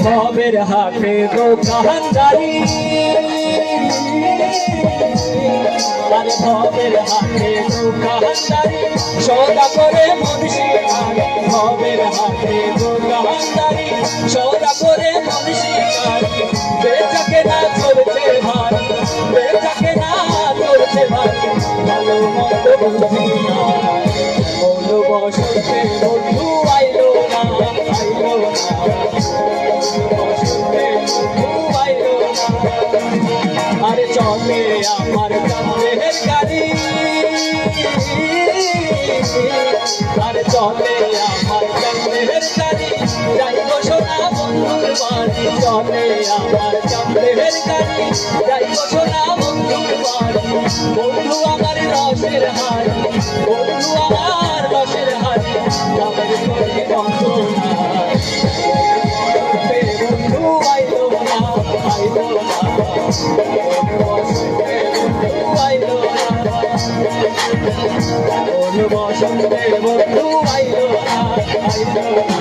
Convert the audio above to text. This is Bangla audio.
ভবের হাটে দোকানদারি, আরে ভবের হাটে দোকানদারি, সদা করে মনীষী গাড়ি, ভবের হাটে দোকানদারি, সদা করে মনীষী গাড়ি, বেচাকে না চলছে ভাই, বেচাকে না চলছে ভাই, ভালো মন্দ বুঝি না, মৌল বসন্তে বন্ধু আইলো না, আইলো না, বসন্তে বন্ধু আইলো না, আরে চলে আমার চাঁদের গাড়ি, আরে চলে আমার চাঁদের গাড়ি, যাইব সোনা বন্ধুর বাড়ি, চলে আমার চাঁদের গাড়ি, যাইব সোনা বন্ধুর বাড়ি, বন্ধু আমার রসের হাড়ি, বন্ধু আমার রসের হাড়ি, আমার করে বন্ধনা, বন্ধু আইলো না, আইলো না, বসন্তে বন্ধু আইলো না, আইলো না।